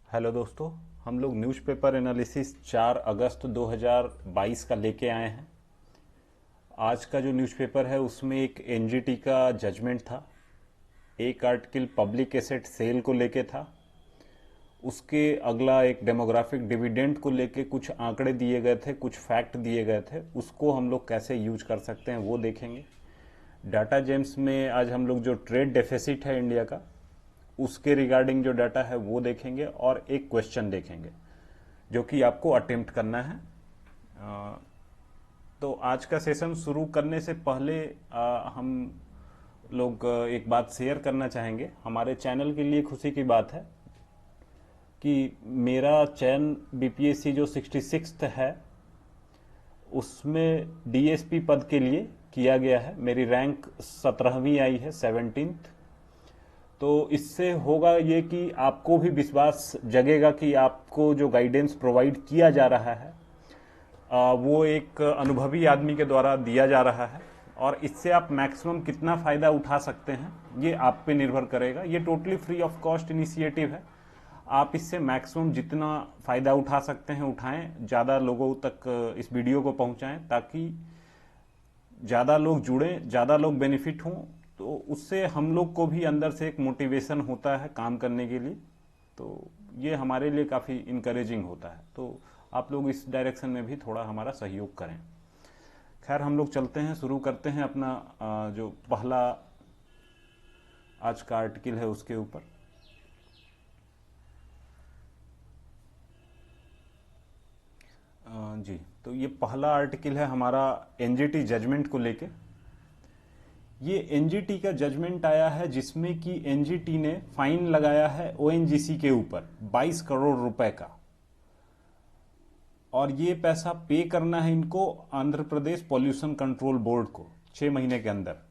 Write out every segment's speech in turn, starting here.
Hello दोस्तों। हम लोग न्यूज़पेपर एनालिसिस 4 अगस्त 2022 का लेके आए हैं। आज का जो न्यूज़पेपर है उसमें एक एनजीटी का जजमेंट था। एक आर्टिकल पब्लिक एसेट सेल को लेके था। उसके अगला एक डेमोग्राफिक डिविडेंड को लेके कुछ आंकड़े दिए गए थे, कुछ फैक्ट दिए गए थे, उसको हम लोग कैसे यूज कर सकते हैं वो देखेंगे। डाटा जेम्स में आज हम लोग जो ट्रेड डेफिसिट है इंडिया का, उसके रिगार्डिंग जो डाटा है वो देखेंगे और एक क्वेश्चन देखेंगे जो कि आपको अटेम्प्ट करना है। तो आज का सेशन शुरू करने से पहले हम लोग एक बात शेयर करना चाहेंगे। हमारे चैनल के लिए खुशी की बात है कि मेरा चयन बीपीएससी जो 66th है उसमें डीएसपी पद के लिए किया गया है। मेरी रैंक 17वीं आई है, 17th। तो इससे होगा ये कि आपको भी विश्वास जगेगा कि आपको जो गाइडेंस प्रोवाइड किया जा रहा है वो एक अनुभवी आदमी के द्वारा दिया जा रहा है, और इससे आप मैक्सिमम कितना फ़ायदा उठा सकते हैं ये आप पे निर्भर करेगा। ये totally free of cost initiative है। आप इससे मैक्सिमम जितना फ़ायदा उठा सकते हैं उठाएं, ज़्यादा लोगों तक इस वीडियो को पहुंचाएं ताकि ज़्यादा लोग जुड़ें, ज़्यादा लोग बेनिफिट हों। तो उससे हम लोग को भी अंदर से एक मोटिवेशन होता है काम करने के लिए। तो ये हमारे लिए काफ़ी इनकरेजिंग होता है। तो आप लोग इस डायरेक्शन में भी थोड़ा हमारा सहयोग करें। खैर, हम लोग चलते हैं, शुरू करते हैं अपना जो पहला आज का आर्टिकल है उसके ऊपर। जी, तो ये पहला आर्टिकल है हमारा एनजीटी जजमेंट को लेके। ये एनजीटी का जजमेंट आया है जिसमें कि एनजीटी ने फाइन लगाया है ओएनजीसी के ऊपर 22 करोड़ रुपए का, और ये पैसा पे करना है इनको Andhra Pradesh pollution control board को 6 महीने के अंदर।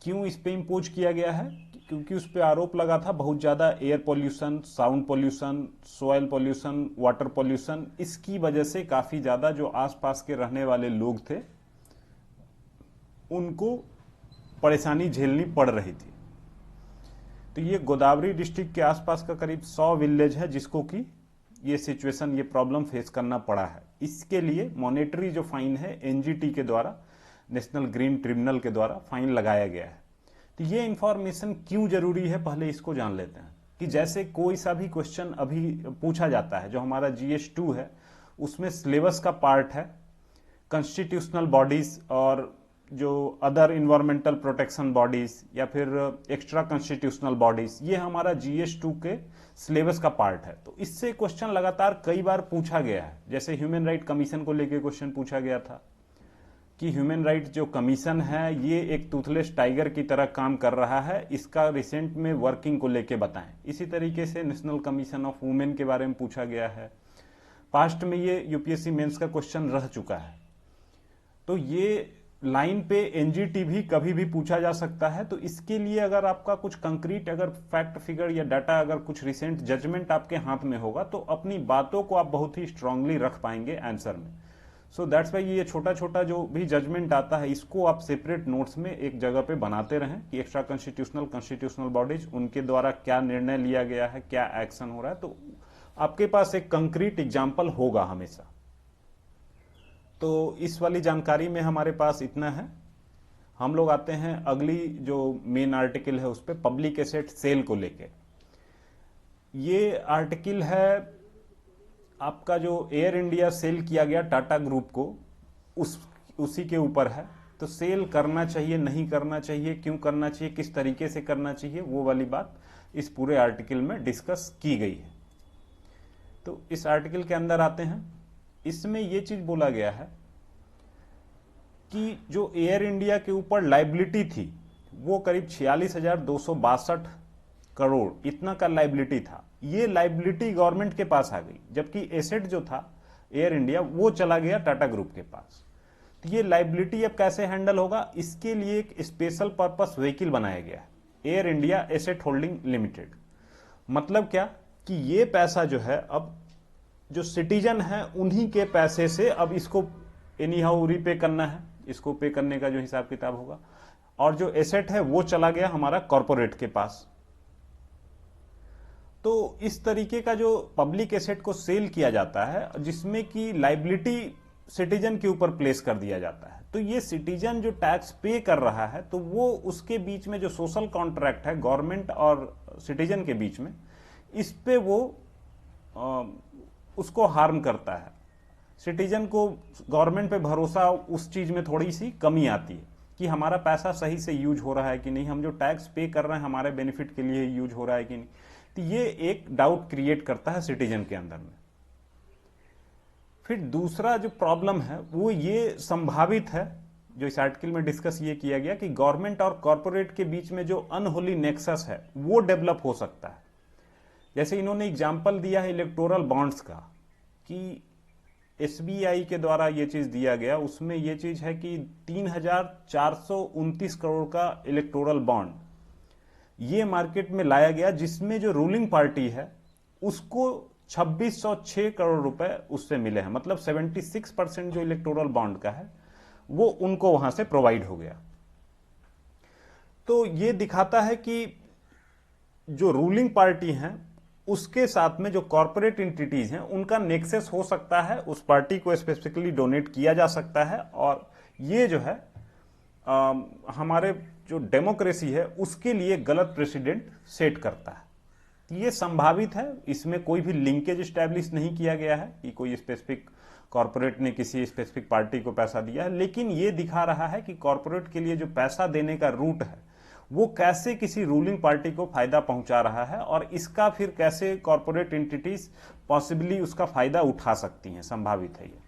क्यों इस पे इम्पोज किया गया है? क्योंकि उस पे आरोप लगा था बहुत ज़्यादा air pollution, sound pollution, soil pollution, water pollution. इसकी वजह से काफ़ी ज़्यादा जो आसपास के रहने वाले लोग थे उनको परेशानी झेलनी पड़ रही थी। तो ये गोदावरी डिस्ट्रिक्ट के आसपास का करीब 100 विलेज है जिसको कि ये सिचुएशन, ये प्रॉब्लम फेस करना पड़ा है। इसके लिए मॉनेटरी जो फाइन है एनजीटी के द्वारा, नेशनल ग्रीन ट्रिब्यूनल के द्वारा फाइन लगाया गया है। तो ये इंफॉर्मेशन क्यों जरूरी है पहले इसको जान लेते हैं। कि जैसे कोई सा भी क्वेश्चन अभी पूछा जाता है, जो हमारा GS2 है उसमें सिलेबस का पार्ट है कॉन्स्टिट्यूशनल बॉडीज और जो अदर इन्वायरमेंटल प्रोटेक्शन बॉडीज या फिर एक्स्ट्रा कॉन्स्टिट्यूशनल बॉडीज, ये हमारा GS2 के सिलेबस का पार्ट है। तो इससे क्वेश्चन लगातार कई बार पूछा गया है। जैसे ह्यूमन राइट कमीशन को लेकर क्वेश्चन पूछा गया था कि ह्यूमन राइट जो कमीशन है ये एक टूथलेस टाइगर की तरह काम कर रहा है, इसका रिसेंट में वर्किंग को लेके बताएं। इसी तरीके से नेशनल कमीशन ऑफ वुमेन के बारे में पूछा गया है। पास्ट में ये यूपीएससी मेंस का क्वेश्चन रह चुका है। तो ये लाइन पे एनजीटी भी कभी भी पूछा जा सकता है। तो इसके लिए अगर आपका कुछ कंक्रीट अगर फैक्ट फिगर या डाटा, अगर कुछ रिसेंट जजमेंट आपके हाथ में होगा तो अपनी बातों को आप बहुत ही स्ट्रांगली रख पाएंगे आंसर में। सो दैट्स वाई ये छोटा छोटा जो भी जजमेंट आता है इसको आप सेपरेट नोट्स में एक जगह पे बनाते रहें कि एक्स्ट्रा कॉन्स्टिट्यूशनल बॉडीज, उनके द्वारा क्या निर्णय लिया गया है, क्या एक्शन हो रहा है, तो आपके पास एक कंक्रीट एग्जाम्पल होगा हमेशा। तो इस वाली जानकारी में हमारे पास इतना है। हम लोग आते हैं अगली जो मेन आर्टिकल है उस पर, पब्लिक एसेट सेल को लेके। ये आर्टिकल है आपका जो एयर इंडिया सेल किया गया टाटा ग्रुप को, उसी के ऊपर है। तो सेल करना चाहिए, नहीं करना चाहिए, क्यों करना चाहिए, किस तरीके से करना चाहिए, वो वाली बात इस पूरे आर्टिकल में डिस्कस की गई है। तो इस आर्टिकल के अंदर आते हैं। इसमें यह चीज बोला गया है कि जो एयर इंडिया के ऊपर लाइबिलिटी थी वो करीब 46,262 करोड़ इतना का लाइबिलिटी था। ये लाइबिलिटी गवर्नमेंट के पास आ गई, जबकि एसेट जो था एयर इंडिया वो चला गया टाटा ग्रुप के पास। तो ये लाइबिलिटी अब कैसे हैंडल होगा, इसके लिए एक स्पेशल पर्पस व्हीकल बनाया गया है, air India asset holding limited. मतलब क्या कि ये पैसा जो है अब जो सिटीजन है उन्हीं के पैसे से अब इसको एनी हाउ रीपे करना है, इसको पे करने का जो हिसाब किताब होगा। और जो एसेट है वो चला गया हमारा कॉर्पोरेट के पास। तो इस तरीके का जो पब्लिक एसेट को सेल किया जाता है जिसमें कि लाइबिलिटी सिटीजन के ऊपर प्लेस कर दिया जाता है, तो ये सिटीजन जो टैक्स पे कर रहा है तो वो उसके बीच में जो सोशल कॉन्ट्रैक्ट है गवर्नमेंट और सिटीजन के बीच में, इस पे वो उसको हार्म करता है। सिटीजन को गवर्नमेंट पे भरोसा उस चीज में थोड़ी सी कमी आती है कि हमारा पैसा सही से यूज हो रहा है कि नहीं, हम जो टैक्स पे कर रहे हैं हमारे बेनिफिट के लिए यूज हो रहा है कि नहीं। तो ये एक डाउट क्रिएट करता है सिटीजन के अंदर में। फिर दूसरा जो प्रॉब्लम है वो ये संभावित है, जो इस आर्टिकल में डिस्कस ये किया गया कि गवर्नमेंट और कॉरपोरेट के बीच में जो अनहोली नेक्सस है वो डेवलप हो सकता है। जैसे इन्होंने एग्जाम्पल दिया है इलेक्टोरल बॉन्ड्स का कि एसबीआई के द्वारा ये चीज दिया गया, उसमें ये चीज है कि 3,429 करोड़ का इलेक्टोरल बॉन्ड ये मार्केट में लाया गया, जिसमें जो रूलिंग पार्टी है उसको 2,606 करोड़ रुपए उससे मिले हैं। मतलब 76% जो इलेक्टोरल बॉन्ड का है वो उनको वहां से प्रोवाइड हो गया। तो ये दिखाता है कि जो रूलिंग पार्टी है उसके साथ में जो कॉर्पोरेट एंटिटीज हैं उनका नेक्सस हो सकता है, उस पार्टी को स्पेसिफिकली डोनेट किया जा सकता है, और ये जो है हमारे जो डेमोक्रेसी है उसके लिए गलत प्रेसिडेंट सेट करता है। ये संभावित है, इसमें कोई भी लिंकेज स्टैब्लिश नहीं किया गया है कि कोई स्पेसिफिक कॉर्पोरेट ने किसी स्पेसिफिक पार्टी को पैसा दिया है, लेकिन ये दिखा रहा है कि कॉर्पोरेट के लिए जो पैसा देने का रूट है वो कैसे किसी रूलिंग पार्टी को फायदा पहुंचा रहा है, और इसका फिर कैसे कॉर्पोरेट एंटिटीज पॉसिबली उसका फायदा उठा सकती हैं, संभावित है ये।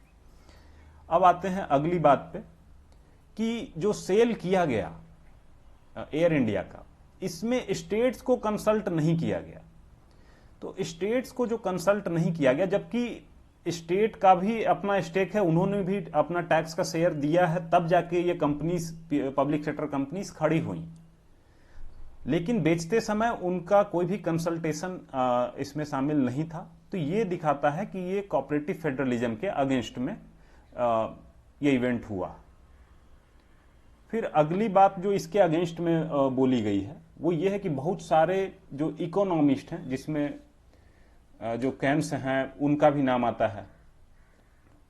अब आते हैं अगली बात पे कि जो सेल किया गया एयर इंडिया का, इसमें स्टेट्स को कंसल्ट नहीं किया गया। तो स्टेट्स को जो कंसल्ट नहीं किया गया, जबकि स्टेट का भी अपना स्टेक है, उन्होंने भी अपना टैक्स का शेयर दिया है, तब जाके ये कंपनीज, पब्लिक सेक्टर कंपनीज खड़ी हुई, लेकिन बेचते समय उनका कोई भी कंसल्टेशन इसमें शामिल नहीं था। तो ये दिखाता है कि ये कोऑपरेटिव फेडरलिज्म के अगेंस्ट में ये इवेंट हुआ। फिर अगली बात जो इसके अगेंस्ट में बोली गई है वो ये है कि बहुत सारे जो इकोनॉमिस्ट हैं, जिसमें जो केन्स हैं उनका भी नाम आता है,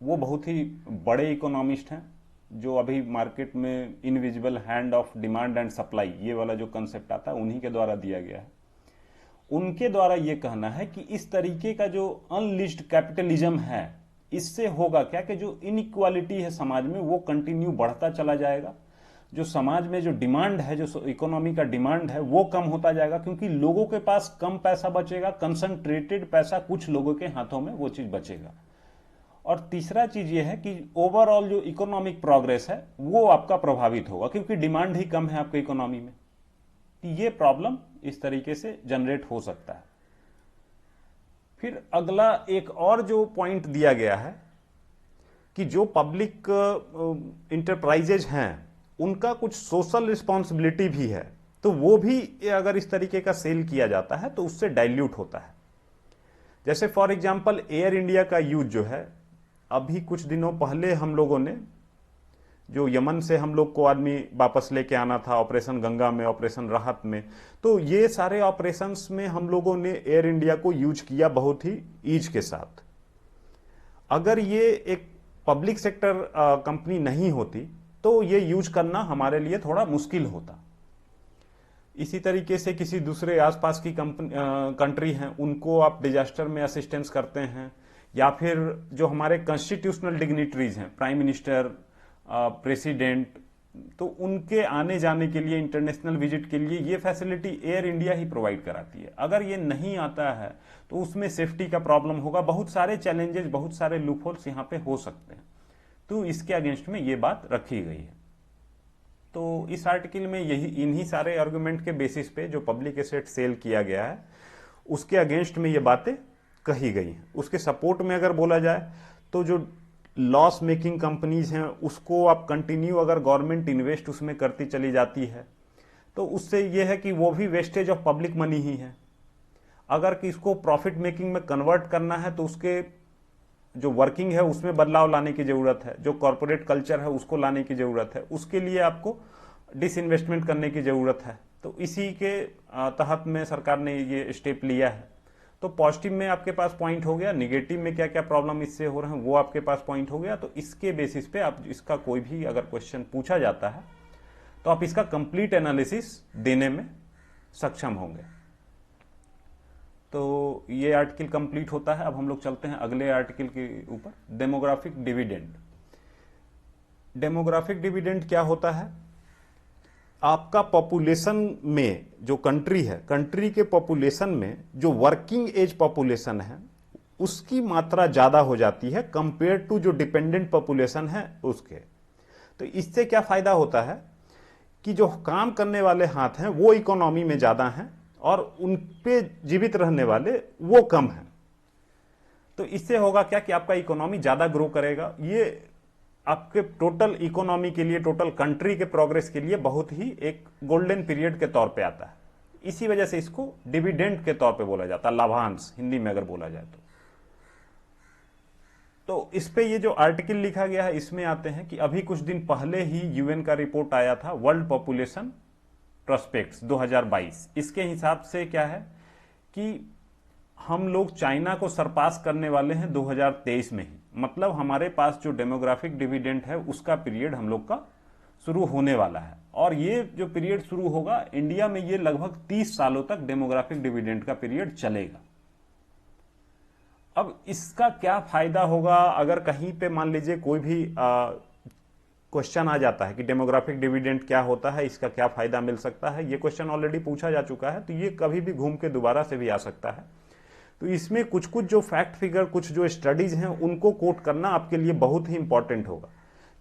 वो बहुत ही बड़े इकोनॉमिस्ट हैं, जो अभी मार्केट में invisible hand of demand and supply ये वाला जो कंसेप्ट आता है उन्हीं के द्वारा दिया गया है। उनके द्वारा ये कहना है कि इस तरीके का जो अनलिस्टेड कैपिटलिज्म है, इससे होगा क्या कि जो इनइक्वालिटी है समाज में वो कंटिन्यू बढ़ता चला जाएगा। जो समाज में जो डिमांड है, जो इकोनॉमी का डिमांड है वो कम होता जाएगा, क्योंकि लोगों के पास कम पैसा बचेगा, कंसंट्रेटेड पैसा कुछ लोगों के हाथों में वो चीज बचेगा। और तीसरा चीज ये है कि ओवरऑल जो इकोनॉमिक प्रोग्रेस है वो आपका प्रभावित होगा, क्योंकि डिमांड ही कम है आपके इकोनॉमी में। ये प्रॉब्लम इस तरीके से जनरेट हो सकता है। फिर अगला एक और जो पॉइंट दिया गया है कि जो पब्लिक इंटरप्राइजेज हैं उनका कुछ सोशल रिस्पॉन्सिबिलिटी भी है, तो वो भी अगर इस तरीके का सेल किया जाता है तो उससे डाइल्यूट होता है। जैसे फॉर एग्जांपल एयर इंडिया का यूज जो है, अभी कुछ दिनों पहले हम लोगों ने जो यमन से हम लोग को आदमी वापस लेके आना था ऑपरेशन गंगा में, ऑपरेशन राहत में, तो ये सारे ऑपरेशंस में हम लोगों ने एयर इंडिया को यूज किया बहुत ही ईज के साथ। अगर ये एक पब्लिक सेक्टर कंपनी नहीं होती तो ये यूज करना हमारे लिए थोड़ा मुश्किल होता। इसी तरीके से किसी दूसरे आसपास की कंट्री हैं, उनको आप डिजास्टर में असिस्टेंस करते हैं, या फिर जो हमारे कॉन्स्टिट्यूशनल डिग्निटरीज हैं, प्राइम मिनिस्टर, प्रेसिडेंट, तो उनके आने जाने के लिए, इंटरनेशनल विजिट के लिए ये फैसिलिटी एयर इंडिया ही प्रोवाइड कराती है। अगर ये नहीं आता है तो उसमें सेफ्टी का प्रॉब्लम होगा, बहुत सारे चैलेंजेस, बहुत सारे लूपहोल्स यहाँ पे हो सकते हैं। तो इसके अगेंस्ट में ये बात रखी गई है। तो इस आर्टिकल में यही, इन्हीं सारे आर्गुमेंट के बेसिस पे जो पब्लिक एसेट सेल किया गया है उसके अगेंस्ट में ये बातें कही गई हैं। उसके सपोर्ट में अगर बोला जाए तो जो लॉस मेकिंग कंपनीज हैं उसको आप कंटिन्यू अगर गवर्नमेंट इन्वेस्ट उसमें करती चली जाती है तो उससे ये है कि वो भी वेस्टेज ऑफ पब्लिक मनी ही है। अगर कि इसको प्रॉफिट मेकिंग में कन्वर्ट करना है तो उसके जो वर्किंग है उसमें बदलाव लाने की जरूरत है, जो कॉर्पोरेट कल्चर है उसको लाने की जरूरत है, उसके लिए आपको डिसइन्वेस्टमेंट करने की जरूरत है। तो इसी के तहत में सरकार ने ये स्टेप लिया है। तो पॉजिटिव में आपके पास पॉइंट हो गया, निगेटिव में क्या क्या प्रॉब्लम इससे हो रहे हैं वो आपके पास पॉइंट हो गया। तो इसके बेसिस पे आप इसका कोई भी अगर क्वेश्चन पूछा जाता है तो आप इसका कंप्लीट एनालिसिस देने में सक्षम होंगे। तो ये आर्टिकल कंप्लीट होता है। अब हम लोग चलते हैं अगले आर्टिकल के ऊपर, डेमोग्राफिक डिविडेंड। डेमोग्राफिक डिविडेंड क्या होता है? आपका पॉपुलेशन में जो कंट्री है, कंट्री के पॉपुलेशन में जो वर्किंग एज पॉपुलेशन है उसकी मात्रा ज्यादा हो जाती है कंपेयर टू जो डिपेंडेंट पॉपुलेशन है उसके। तो इससे क्या फायदा होता है कि जो काम करने वाले हाथ हैं वो इकोनॉमी में ज्यादा हैं और उन पे जीवित रहने वाले वो कम हैं। तो इससे होगा क्या कि आपका इकोनॉमी ज्यादा ग्रो करेगा। ये आपके टोटल इकोनॉमी के लिए, टोटल कंट्री के प्रोग्रेस के लिए बहुत ही एक गोल्डन पीरियड के तौर पे आता है। इसी वजह से इसको डिविडेंड के तौर पे बोला जाता है, लाभांश हिंदी में अगर बोला जाए तो इस पे ये जो आर्टिकल लिखा गया है इसमें आते हैं कि अभी कुछ दिन पहले ही यूएन का रिपोर्ट आया था, वर्ल्ड पॉपुलेशन प्रोस्पेक्ट्स 2022। इसके हिसाब से क्या है कि हम लोग चाइना को सरपास करने वाले हैं 2023 में ही। मतलब हमारे पास जो डेमोग्राफिक डिविडेंड है उसका पीरियड हम लोग का शुरू होने वाला है। और ये जो पीरियड शुरू होगा इंडिया में, ये लगभग 30 सालों तक डेमोग्राफिक डिविडेंड का पीरियड चलेगा। अब इसका क्या फायदा होगा? अगर कहीं पे मान लीजिए कोई भी क्वेश्चन आ जाता है कि डेमोग्राफिक डिविडेंड क्या होता है, इसका क्या फायदा मिल सकता है, ये क्वेश्चन ऑलरेडी पूछा जा चुका है, तो ये कभी भी घूम के दोबारा से भी आ सकता है। तो इसमें कुछ कुछ जो फैक्ट फिगर, कुछ जो स्टडीज हैं उनको कोट करना आपके लिए बहुत ही इंपॉर्टेंट होगा।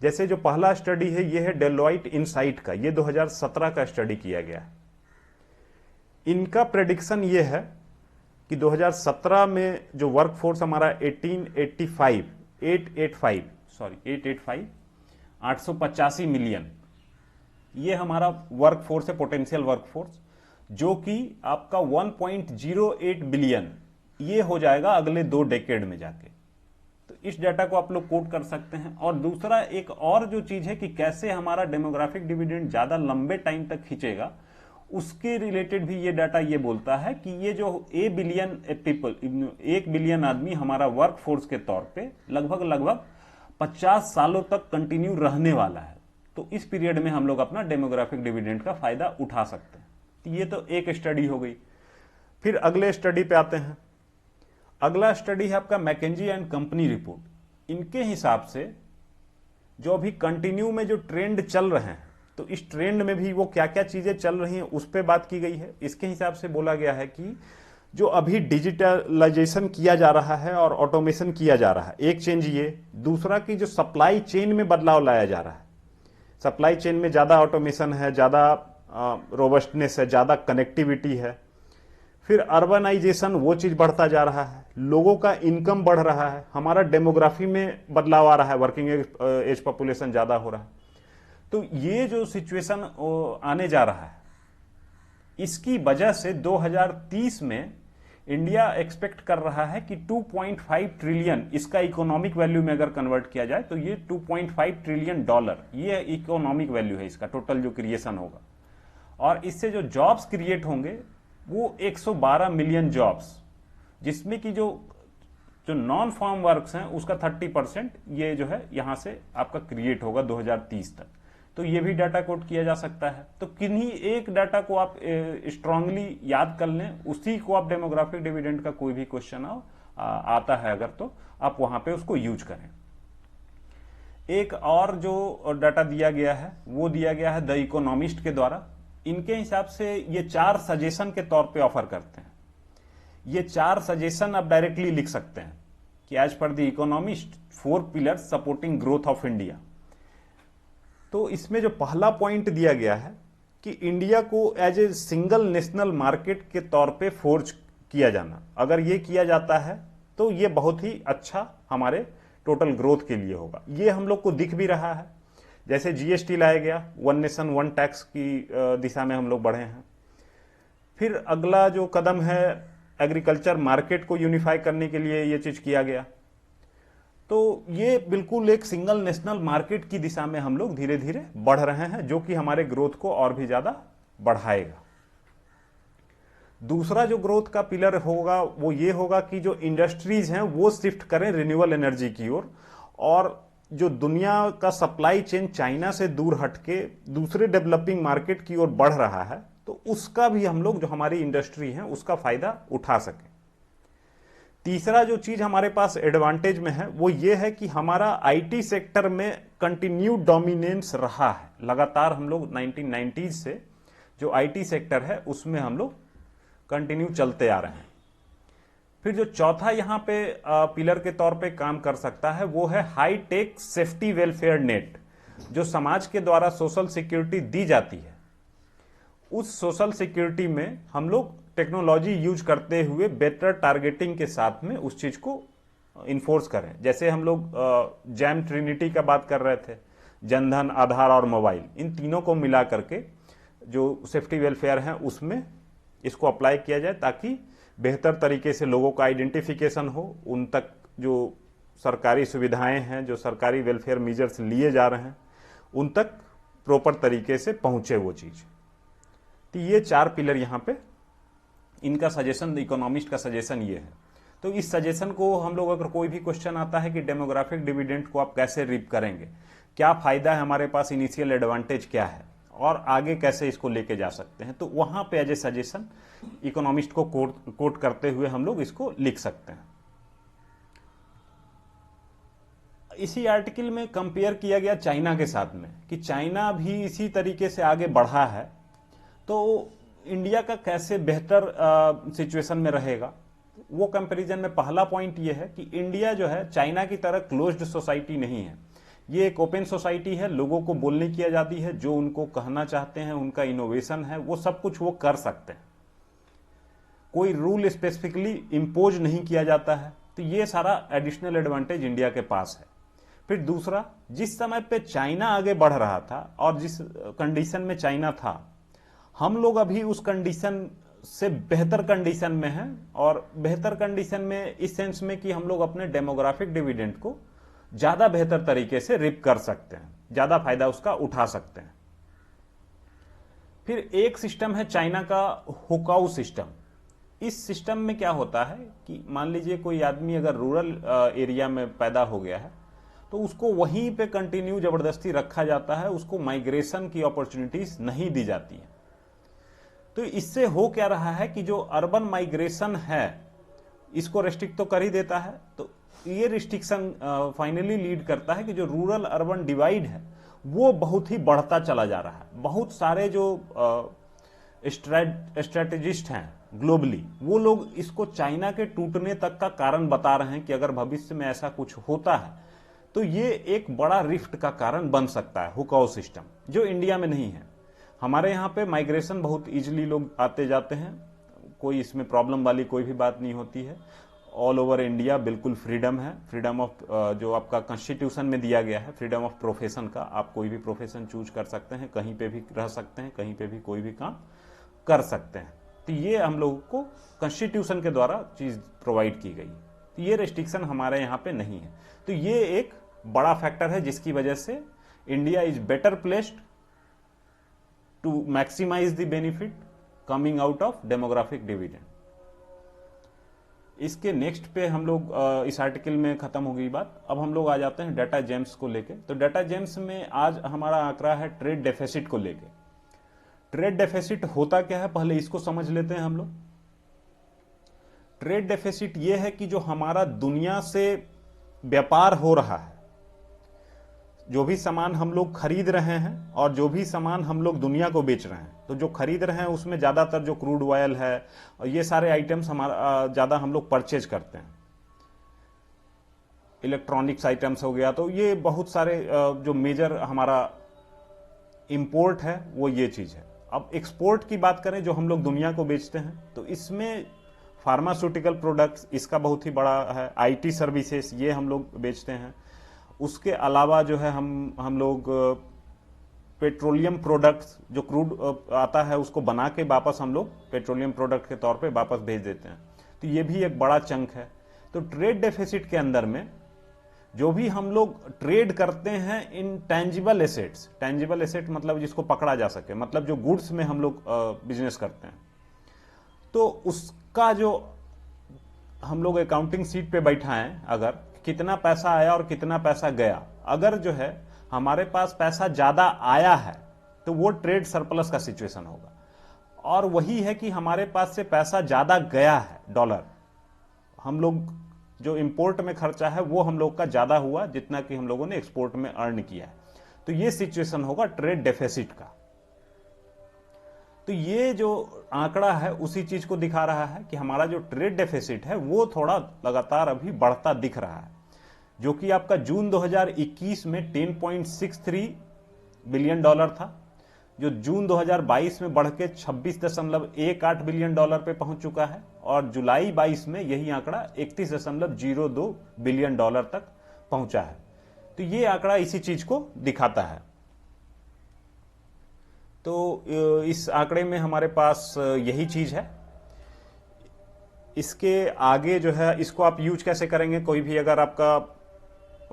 जैसे जो पहला स्टडी है ये है डेलॉइट इनसाइट का, ये 2017 का स्टडी किया गया है। इनका प्रेडिक्शन ये है कि 2017 में जो वर्क फोर्स हमारा 885 मिलियन, ये हमारा वर्क फोर्स है, पोटेंशियल वर्क फोर्स, जो कि आपका 1.08 बिलियन ये हो जाएगा अगले 2 डेकेड में जाके। तो इस डाटा को आप लोग कोट कर सकते हैं। और दूसरा एक और जो चीज है कि कैसे हमारा डेमोग्राफिक डिविडेंड ज्यादा लंबे टाइम तक खींचेगा, उसके रिलेटेड भी ये डाटा ये बोलता है कि ये जो 1 बिलियन आदमी हमारा वर्क फोर्स के तौर पे लगभग 50 सालों तक कंटिन्यू रहने वाला है। तो इस पीरियड में हम लोग अपना डेमोग्राफिक डिविडेंड का फायदा उठा सकते हैं। तो ये तो एक स्टडी हो गई। फिर अगले स्टडी पे आते हैं। अगला स्टडी है आपका मैकेंजी एंड कंपनी रिपोर्ट। इनके हिसाब से जो अभी कंटिन्यू में जो ट्रेंड चल रहे हैं, तो इस ट्रेंड में भी वो क्या क्या चीजें चल रही हैं उस पर बात की गई है। इसके हिसाब से बोला गया है कि जो अभी डिजिटलाइजेशन किया जा रहा है और ऑटोमेशन किया जा रहा है, एक चेंज ये। दूसरा कि जो सप्लाई चेन में बदलाव लाया जा रहा है, सप्लाई चेन में ज्यादा ऑटोमेशन है, ज्यादा रोबस्टनेस है, ज्यादा कनेक्टिविटी है। फिर अर्बनाइजेशन, वो चीज बढ़ता जा रहा है, लोगों का इनकम बढ़ रहा है, हमारा डेमोग्राफी में बदलाव आ रहा है, वर्किंग एज पॉपुलेशन ज्यादा हो रहा है। तो ये जो सिचुएशन आने जा रहा है, इसकी वजह से 2030 में इंडिया एक्सपेक्ट कर रहा है कि 2.5 ट्रिलियन, इसका इकोनॉमिक वैल्यू में अगर कन्वर्ट किया जाए तो ये 2.5 ट्रिलियन डॉलर, ये इकोनॉमिक वैल्यू है इसका, टोटल जो क्रिएशन होगा। और इससे जो जॉब्स क्रिएट होंगे वो 112 मिलियन जॉब्स, जिसमें कि जो नॉन फार्म वर्क्स हैं उसका 30% ये जो है यहां से आपका क्रिएट होगा 2030 तक। तो ये भी डाटा कोट किया जा सकता है। तो किन्हीं एक डाटा को आप स्ट्रांगली याद कर लें, उसी को आप डेमोग्राफिक डिविडेंड का कोई भी क्वेश्चन आता है अगर, तो आप वहां पे उसको यूज करें। एक और जो डाटा दिया गया है वो दिया गया है द इकोनॉमिस्ट के द्वारा। इनके हिसाब से ये 4 सजेशन के तौर पे ऑफर करते हैं। ये 4 सजेशन आप डायरेक्टली लिख सकते हैं कि as per the Economist 4 pillars supporting growth of India. तो इसमें जो पहला पॉइंट दिया गया है कि इंडिया को as a single national market के तौर पे फोर्ज किया जाना, अगर ये किया जाता है तो ये बहुत ही अच्छा हमारे टोटल ग्रोथ के लिए होगा। ये हम लोग को दिख भी रहा है, जैसे जीएसटी लाया गया, 1 नेशन 1 टैक्स की दिशा में हम लोग बढ़े हैं। फिर अगला जो कदम है एग्रीकल्चर मार्केट को यूनिफाई करने के लिए ये चीज किया गया। तो ये बिल्कुल एक सिंगल नेशनल मार्केट की दिशा में हम लोग धीरे धीरे बढ़ रहे हैं, जो कि हमारे ग्रोथ को और भी ज्यादा बढ़ाएगा। दूसरा जो ग्रोथ का पिलर होगा वो ये होगा कि जो इंडस्ट्रीज हैं वो शिफ्ट करें रिन्यूएबल एनर्जी की ओर, और जो दुनिया का सप्लाई चेन चाइना से दूर हटके दूसरे डेवलपिंग मार्केट की ओर बढ़ रहा है, तो उसका भी हम लोग, जो हमारी इंडस्ट्री है, उसका फायदा उठा सकें। तीसरा जो चीज हमारे पास एडवांटेज में है वो ये है कि हमारा आईटी सेक्टर में कंटिन्यू डोमिनेंस रहा है। लगातार हम लोग 1990s से जो आईटी सेक्टर है उसमें हम लोग कंटिन्यू चलते आ रहे हैं। फिर जो चौथा यहां पे पिलर के तौर पे काम कर सकता है वो है high tech safety welfare net. जो समाज के द्वारा सोशल सिक्योरिटी दी जाती है, उस सोशल सिक्योरिटी में हम लोग टेक्नोलॉजी यूज करते हुए बेटर टारगेटिंग के साथ में उस चीज को इन्फोर्स करें। जैसे हम लोग जैम ट्रिनिटी का बात कर रहे थे, जनधन, आधार और मोबाइल, इन तीनों को मिला करके जो सेफ्टी वेलफेयर है उसमें इसको अप्लाई किया जाए, ताकि बेहतर तरीके से लोगों का आइडेंटिफिकेशन हो, उन तक जो सरकारी सुविधाएं हैं, जो सरकारी वेलफेयर मेजर्स लिए जा रहे हैं, उन तक प्रॉपर तरीके से पहुंचे वो चीज। तो ये 4 पिलर यहाँ पे इनका सजेशन, इकोनॉमिस्ट का सजेशन ये है। तो इस सजेशन को हम लोग, अगर कोई भी क्वेश्चन आता है कि डेमोग्राफिक डिविडेंड को आप कैसे रीप करेंगे, क्या फायदा है हमारे पास, इनिशियल एडवांटेज क्या है और आगे कैसे इसको लेके जा सकते हैं, तो वहां पे एज ए सजेशन इकोनॉमिस्ट को कोट करते हुए हम लोग इसको लिख सकते हैं। इसी आर्टिकल में कंपेयर किया गया चाइना के साथ में कि चाइना भी इसी तरीके से आगे बढ़ा है, तो इंडिया का कैसे बेहतर सिचुएशन में रहेगा। वो कंपैरिजन में पहला पॉइंट ये है कि इंडिया जो है चाइना की तरह क्लोज्ड सोसाइटी नहीं है, ये एक ओपन सोसाइटी है। लोगों को बोलने की आजादी है, जो उनको कहना चाहते हैं, उनका इनोवेशन है, वो सब कुछ वो कर सकते हैं। कोई रूल स्पेसिफिकली इंपोज नहीं किया जाता है, तो ये सारा एडिशनल एडवांटेज इंडिया के पास है। फिर दूसरा, जिस समय पे चाइना आगे बढ़ रहा था और जिस कंडीशन में चाइना था, हम लोग अभी उस कंडीशन से बेहतर कंडीशन में हैं, और बेहतर कंडीशन में इस सेंस में कि हम लोग अपने डेमोग्राफिक डिविडेंड को ज्यादा बेहतर तरीके से रिप कर सकते हैं, ज्यादा फायदा उसका उठा सकते हैं। फिर एक सिस्टम है चाइना का हुकाऊ सिस्टम। इस सिस्टम में क्या होता है कि मान लीजिए कोई आदमी अगर रूरल एरिया में पैदा हो गया है, तो उसको वहीं पे कंटिन्यू जबरदस्ती रखा जाता है, उसको माइग्रेशन की अपॉर्चुनिटीज नहीं दी जाती है। तो इससे हो क्या रहा है कि जो अर्बन माइग्रेशन है इसको रिस्ट्रिक्ट तो कर ही देता है, तो ये रिस्ट्रिक्शन फाइनली लीड करता है कि जो रूरल अर्बन डिवाइड है वो बहुत ही बढ़ता चला जा रहा है। बहुत सारे जो स्ट्रेटेजिस्ट हैं ग्लोबली, वो लोग इसको चाइना के टूटने तक का कारण बता रहे हैं कि अगर भविष्य में ऐसा कुछ होता है तो ये एक बड़ा रिफ्ट का कारण बन सकता है, हुकाऊ सिस्टम, जो इंडिया में नहीं है। हमारे यहाँ पे माइग्रेशन बहुत इजीली लोग आते जाते हैं, कोई इसमें प्रॉब्लम वाली कोई भी बात नहीं होती है। ऑल ओवर इंडिया बिल्कुल फ्रीडम है, फ्रीडम ऑफ जो आपका कॉन्स्टिट्यूशन में दिया गया है, फ्रीडम ऑफ प्रोफेशन का, आप कोई भी प्रोफेशन चूज कर सकते हैं, कहीं पे भी रह सकते हैं, कहीं पे भी कोई भी काम कर सकते हैं। तो ये हम लोगों को कॉन्स्टिट्यूशन के द्वारा चीज प्रोवाइड की गई, तो ये रेस्ट्रिक्शन हमारे यहाँ पे नहीं है। तो ये एक बड़ा फैक्टर है जिसकी वजह से India is better placed to maximize the benefit coming out of demographic dividend। इसके नेक्स्ट पे हम लोग इस आर्टिकल में खत्म हो गई बात। अब हम लोग आ जाते हैं डाटा जेम्स को लेके। तो डाटा जेम्स में आज हमारा आंकड़ा है ट्रेड डेफिसिट को लेके। ट्रेड डेफिसिट होता क्या है, पहले इसको समझ लेते हैं हम लोग। ट्रेड डेफिसिट ये है कि जो हमारा दुनिया से व्यापार हो रहा है, जो भी सामान हम लोग खरीद रहे हैं और जो भी सामान हम लोग दुनिया को बेच रहे हैं, तो जो खरीद रहे हैं उसमें ज्यादातर जो क्रूड ऑयल है और ये सारे आइटम्स हमारा ज्यादा हम लोग परचेज करते हैं। इलेक्ट्रॉनिक्स आइटम्स हो गया, तो ये बहुत सारे जो मेजर हमारा इंपोर्ट है वो ये चीज है। अब एक्सपोर्ट की बात करें, जो हम लोग दुनिया को बेचते हैं, तो इसमें फार्मास्यूटिकल प्रोडक्ट्स इसका बहुत ही बड़ा है, आईटी सर्विसेज ये हम लोग बेचते हैं। उसके अलावा जो है हम लोग पेट्रोलियम प्रोडक्ट्स, जो क्रूड आता है उसको बना के वापस हम लोग पेट्रोलियम प्रोडक्ट के तौर पे वापस भेज देते हैं, तो ये भी एक बड़ा चंक है। तो ट्रेड डेफिसिट के अंदर में जो भी हम लोग ट्रेड करते हैं इन टेंजिबल एसेट्स, टेंजिबल एसेट मतलब जिसको पकड़ा जा सके, मतलब जो गुड्स में हम लोग बिजनेस करते हैं, तो उसका जो हम लोग अकाउंटिंग सीट पे बैठाएं, अगर कितना पैसा आया और कितना पैसा गया, अगर जो है हमारे पास पैसा ज्यादा आया है तो वो ट्रेड सरप्लस का सिचुएशन होगा, और वही है कि हमारे पास से पैसा ज्यादा गया है, डॉलर हम लोग जो इंपोर्ट में खर्चा है वो हम लोग का ज्यादा हुआ जितना कि हम लोगों ने एक्सपोर्ट में अर्न किया है, तो ये सिचुएशन होगा ट्रेड डेफिसिट का। तो ये जो आंकड़ा है उसी चीज को दिखा रहा है कि हमारा जो ट्रेड डेफिसिट है वो थोड़ा लगातार अभी बढ़ता दिख रहा है, जो कि आपका जून 2021 में 10.63 बिलियन डॉलर था, जो जून 2022 में बढ़ के 26.18 बिलियन डॉलर पे पहुंच चुका है, और जुलाई 22 में यही आंकड़ा 31.02 बिलियन डॉलर तक पहुंचा है। तो ये आंकड़ा इसी चीज को दिखाता है। तो इस आंकड़े में हमारे पास यही चीज है। इसके आगे जो है इसको आप यूज कैसे करेंगे, कोई भी अगर आपका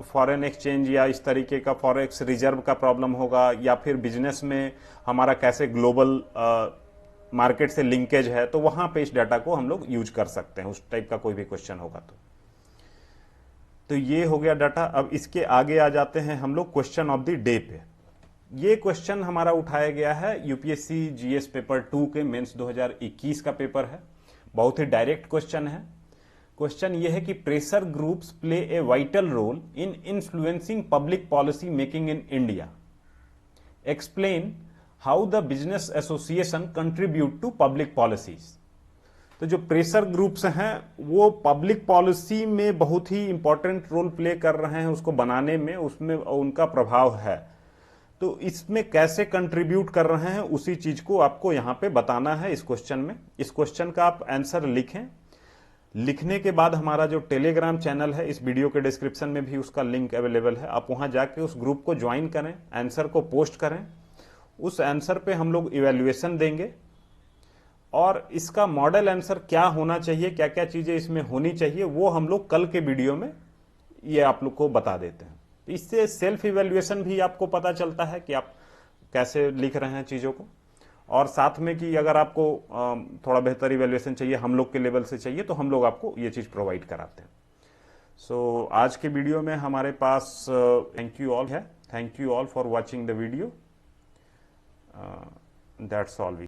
फॉरेन एक्सचेंज या इस तरीके का फॉरेक्स रिजर्व का प्रॉब्लम होगा, या फिर बिजनेस में हमारा कैसे ग्लोबल मार्केट से लिंकेज है, तो वहां पे इस डाटा को हम लोग यूज कर सकते हैं, उस टाइप का कोई भी क्वेश्चन होगा तो ये हो गया डाटा। अब इसके आगे आ जाते हैं हम लोग क्वेश्चन ऑफ द डे पे। ये क्वेश्चन हमारा उठाया गया है यूपीएससी जीएस पेपर 2 के मेंस 2021 का पेपर है, बहुत ही डायरेक्ट क्वेश्चन है। क्वेश्चन यह है कि pressure groups play a vital role in influencing public policy making in India, explain how the business association contribute to public policies. तो जो प्रेशर ग्रुप्स हैं वो पब्लिक पॉलिसी में बहुत ही इंपॉर्टेंट रोल प्ले कर रहे हैं, उसको बनाने में उसमें उनका प्रभाव है, तो इसमें कैसे कंट्रीब्यूट कर रहे हैं उसी चीज को आपको यहां पे बताना है इस क्वेश्चन में। इस क्वेश्चन का आप आंसर लिखें, लिखने के बाद हमारा जो टेलीग्राम चैनल है, इस वीडियो के डिस्क्रिप्शन में भी उसका लिंक अवेलेबल है, आप वहां जाके उस ग्रुप को ज्वाइन करें, आंसर को पोस्ट करें, उस आंसर पे हम लोग इवैल्यूएशन देंगे, और इसका मॉडल आंसर क्या होना चाहिए, क्या क्या चीजें इसमें होनी चाहिए, वो हम लोग कल के वीडियो में ये आप लोग को बता देते हैं। इससे सेल्फ इवैल्यूएशन भी आपको पता चलता है कि आप कैसे लिख रहे हैं चीजों को, और साथ में कि अगर आपको थोड़ा बेहतर इवैल्यूएशन चाहिए, हम लोग के लेवल से चाहिए, तो हम लोग आपको ये चीज प्रोवाइड कराते हैं। सो आज के वीडियो में हमारे पास थैंक यू ऑल है, thank you all for watching the video, that's all.